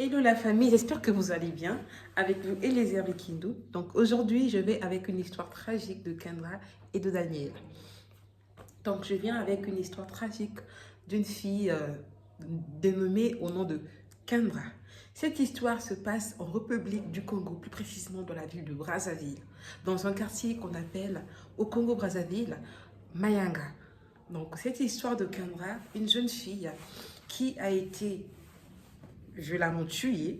Hello la famille, j'espère que vous allez bien. Avec vous Eliezer Bikindu. Donc aujourd'hui, je vais avec une histoire tragique de Kendra et de Daniel. Donc je viens avec une histoire tragique d'une fille dénommée au nom de Kendra. Cette histoire se passe en République du Congo, plus précisément dans la ville de Brazzaville, dans un quartier qu'on appelle au Congo-Brazzaville, Mayanga. Donc cette histoire de Kendra, une jeune fille qui a été violemment tuée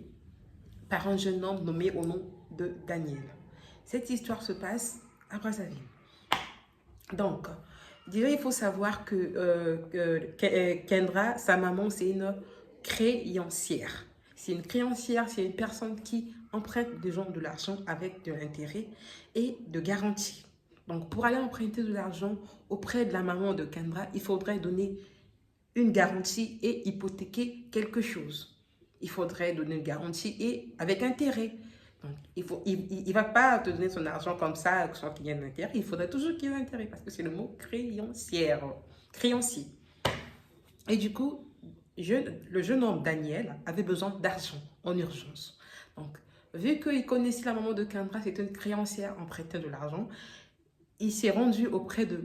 par un jeune homme nommé au nom de Daniel. Cette histoire se passe à Brazzaville. Donc, déjà, il faut savoir que Kendra, sa maman, c'est une créancière. C'est une créancière, c'est une personne qui emprunte des gens de l'argent avec de l'intérêt et de garantie. Donc, pour aller emprunter de l'argent auprès de la maman de Kendra, il faudrait donner une garantie et hypothéquer quelque chose. Il faudrait donner une garantie et avec intérêt. Donc, il ne va pas te donner son argent comme ça sans qu'il y ait un intérêt. Il faudrait toujours qu'il y ait un intérêt parce que c'est le mot créancière, créancier. Et du coup, le jeune homme Daniel avait besoin d'argent en urgence. Donc, vu qu'il connaissait la maman de Kendra, c'était une créancière empruntant de l'argent, il s'est rendu auprès de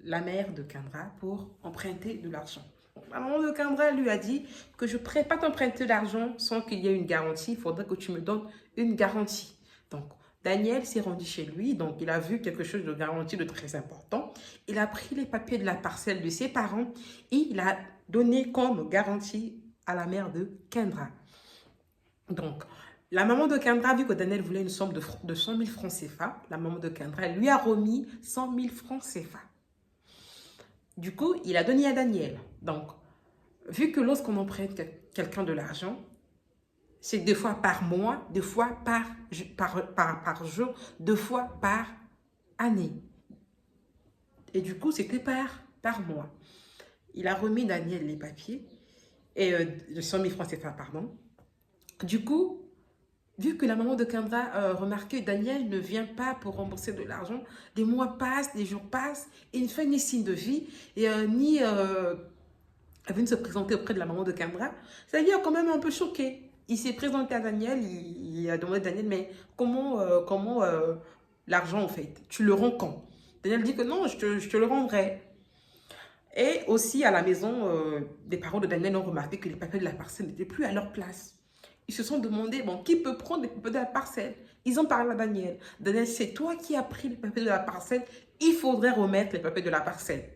la mère de Kendra pour emprunter de l'argent. La maman de Kendra lui a dit que je ne pourrais pas t'emprunter l'argent sans qu'il y ait une garantie. Il faudrait que tu me donnes une garantie. Donc, Daniel s'est rendu chez lui. Donc, il a vu quelque chose de garantie de très important. Il a pris les papiers de la parcelle de ses parents et il a donné comme garantie à la mère de Kendra. Donc, la maman de Kendra, vu que Daniel voulait une somme de 100 000 francs CFA, la maman de Kendra lui a remis 100 000 francs CFA. Du coup, il a donné à Daniel. Donc, vu que lorsqu'on emprunte quelqu'un de l'argent, c'est deux fois par mois, deux fois par jour, deux fois par année. Et du coup, c'était par mois. Il a remis Daniel les papiers, de 100 000 francs CFA, pardon. Du coup, vu que la maman de Kendra a remarqué que Daniel ne vient pas pour rembourser de l'argent, des mois passent, des jours passent, et il ne fait ni signe de vie, et ni venu se présenter auprès de la maman de Kendra. Ça lui a quand même un peu choqué. Il s'est présenté à Daniel, il a demandé à Daniel, mais comment l'argent en fait, tu le rends quand? Daniel dit que non, je te le rendrai. Et aussi à la maison, des parents de Daniel ont remarqué que les papiers de la parcelle n'étaient plus à leur place. Ils se sont demandé, bon, qui peut prendre les papiers de la parcelle? Ils ont parlé à Daniel. Daniel, c'est toi qui as pris les papiers de la parcelle. Il faudrait remettre les papiers de la parcelle.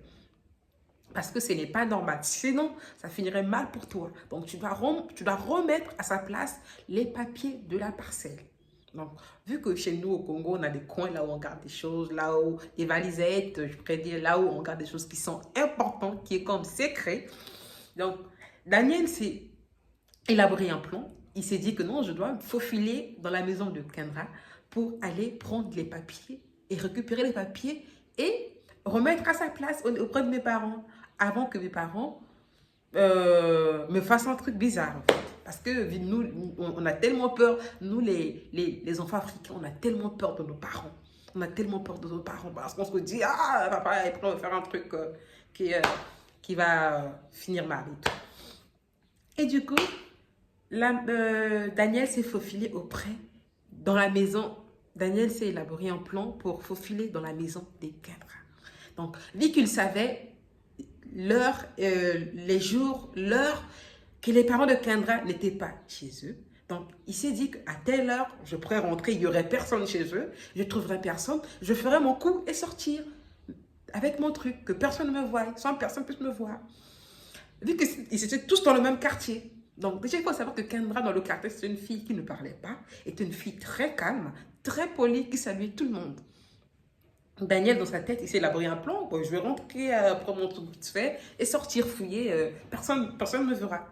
Parce que ce n'est pas normal. Sinon, ça finirait mal pour toi. Donc, tu dois remettre à sa place les papiers de la parcelle. Donc, vu que chez nous, au Congo, on a des coins là où on garde des choses, là où des valisettes, je pourrais dire, là où on garde des choses qui sont importantes, qui est comme secret. Donc, Daniel s'est élaboré un plan. Il s'est dit que non, je dois me faufiler dans la maison de Kendra pour aller prendre les papiers et récupérer les papiers et remettre à sa place auprès de mes parents avant que mes parents me fassent un truc bizarre. Parce que nous, on a tellement peur, nous les enfants africains, on a tellement peur de nos parents. On a tellement peur de nos parents parce qu'on se dit, ah, papa est prêt à faire un truc qui va finir mal et tout. Et du coup, Daniel s'est faufilé dans la maison. Daniel s'est élaboré un plan pour faufiler dans la maison des Kendra. Donc, vu qu'il savait l'heure, les jours, l'heure que les parents de Kendra n'étaient pas chez eux, donc il s'est dit qu'à telle heure, je pourrais rentrer, il n'y aurait personne chez eux, je ne trouverais personne, je ferais mon coup et sortir avec mon truc, que personne ne me voie, sans personne puisse me voir. Vu qu'ils étaient tous dans le même quartier. Donc, déjà, il faut savoir que Kendra, dans le quartier, c'est une fille qui ne parlait pas, est une fille très calme, très polie, qui saluait tout le monde. Daniel, dans sa tête, il s'est élaboré un plan. Bon, je vais rentrer, prendre mon truc vite fait et sortir fouiller. Personne ne me verra.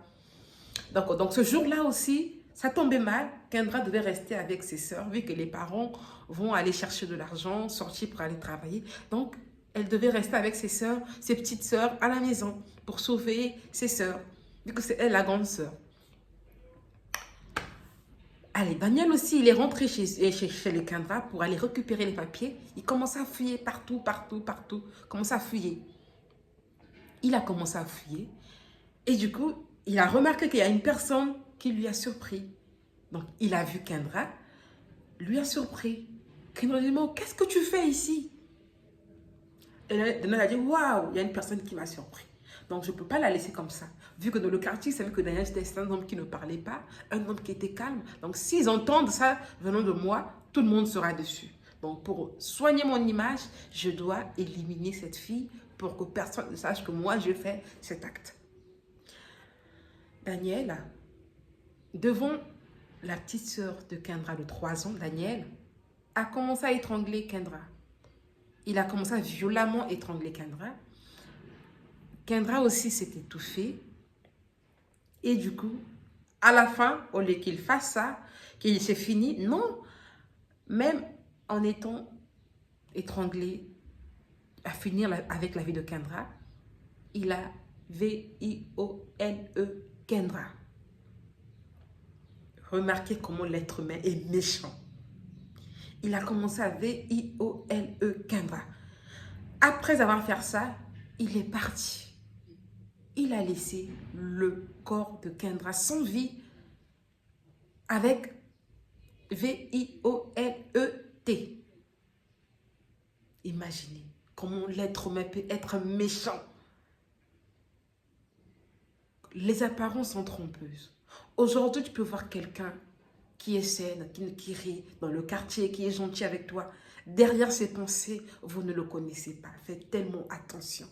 Donc, ce jour-là aussi, ça tombait mal. Kendra devait rester avec ses sœurs, vu que les parents vont aller chercher de l'argent, sortir pour aller travailler. Donc, elle devait rester avec ses sœurs, ses petites sœurs, à la maison pour sauver ses sœurs, vu que c'est elle la grande sœur. Allez, Daniel aussi, il est rentré chez les Kendra pour aller récupérer les papiers. Il commence à fouiller partout. Commence à fouiller. Il a commencé à fouiller. Et du coup, il a remarqué qu'il y a une personne qui lui a surpris. Donc, il a vu Kendra, lui a surpris. Kendra lui dit, mais qu'est-ce que tu fais ici? Et Daniel a dit, waouh, il y a une personne qui m'a surpris. Donc, je ne peux pas la laisser comme ça. Vu que dans le quartier, ils savaient que Daniel, c'était un homme qui ne parlait pas, un homme qui était calme. Donc, s'ils entendent ça venant de moi, tout le monde sera dessus. Donc, pour soigner mon image, je dois éliminer cette fille pour que personne ne sache que moi, je fais cet acte. Daniel, devant la petite sœur de Kendra de 3 ans, Daniel, a commencé à étrangler Kendra. Il a commencé à violemment étrangler Kendra. Kendra aussi s'est étouffée. Et du coup, à la fin, au lieu qu'il fasse ça, qu'il s'est fini, non. Même en étant étranglé, à finir avec la vie de Kendra, il a V-I-O-L-E Kendra. Remarquez comment l'être humain est méchant. Il a commencé à V-I-O-L-E Kendra. Après avoir fait ça, il est parti. Il a laissé le corps de Kendra sans vie avec V-I-O-L-E-T. Imaginez comment l'être humain peut être méchant. Les apparences sont trompeuses. Aujourd'hui, tu peux voir quelqu'un qui est saine, qui rit dans le quartier, qui est gentil avec toi. Derrière ses pensées, vous ne le connaissez pas. Faites tellement attention.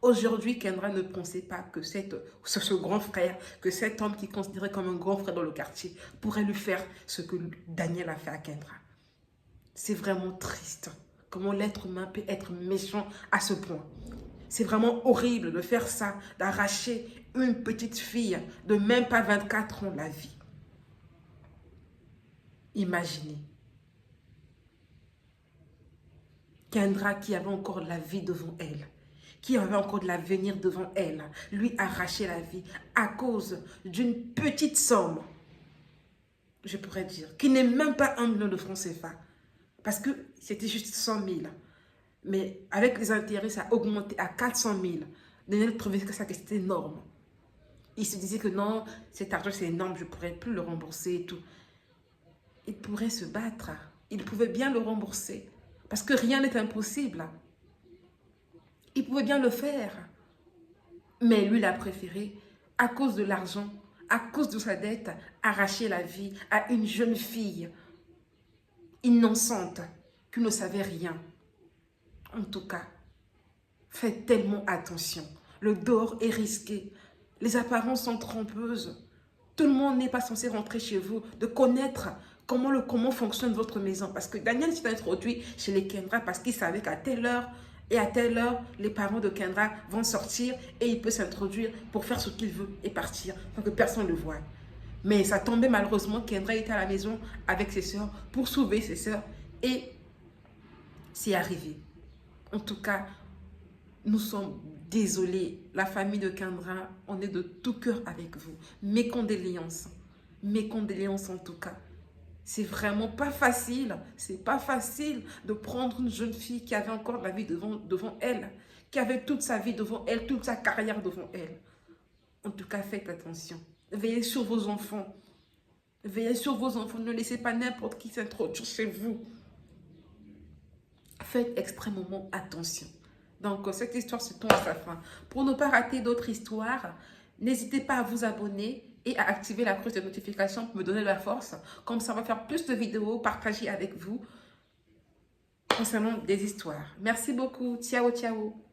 Aujourd'hui, Kendra ne pensait pas que ce grand frère, que cet homme qui est considéré comme un grand frère dans le quartier, pourrait lui faire ce que Daniel a fait à Kendra. C'est vraiment triste. Comment l'être humain peut être méchant à ce point. C'est vraiment horrible de faire ça, d'arracher une petite fille de même pas 24 ans la vie. Imaginez. Kendra qui avait encore la vie devant elle, qui avait encore de l'avenir devant elle, lui arracher la vie à cause d'une petite somme, je pourrais dire, qui n'est même pas 1 million de francs CFA, parce que c'était juste 100 000. Mais avec les intérêts, ça a augmenté à 400 000. Daniel trouvait que ça c'était énorme. Il se disait que non, cet argent c'est énorme, je ne pourrais plus le rembourser et tout. Il pourrait se battre. Il pouvait bien le rembourser. Parce que rien n'est impossible. Il pouvait bien le faire. Mais lui, il a préféré, à cause de l'argent, à cause de sa dette, arracher la vie à une jeune fille innocente qui ne savait rien. En tout cas, faites tellement attention. Le dehors est risqué. Les apparences sont trompeuses. Tout le monde n'est pas censé rentrer chez vous, de connaître comment fonctionne votre maison. Parce que Daniel s'est introduit chez les Kendra parce qu'il savait qu'à telle heure et à telle heure, les parents de Kendra vont sortir et il peut s'introduire pour faire ce qu'il veut et partir sans que personne ne le voie. Mais ça tombait malheureusement, Kendra était à la maison avec ses soeurs pour sauver ses soeurs et c'est arrivé. En tout cas, nous sommes désolés. La famille de Kendra, on est de tout cœur avec vous. Mes condoléances. Mes condoléances en tout cas. C'est vraiment pas facile. C'est pas facile de prendre une jeune fille qui avait encore la vie devant elle. Qui avait toute sa vie devant elle, toute sa carrière devant elle. En tout cas, faites attention. Veillez sur vos enfants. Veillez sur vos enfants. Ne laissez pas n'importe qui s'introduire chez vous. Faites extrêmement attention. Donc, cette histoire se tourne à sa fin. Pour ne pas rater d'autres histoires, n'hésitez pas à vous abonner et à activer la cloche de notification pour me donner de la force. Comme ça, on va faire plus de vidéos partagées avec vous concernant des histoires. Merci beaucoup. Ciao, ciao.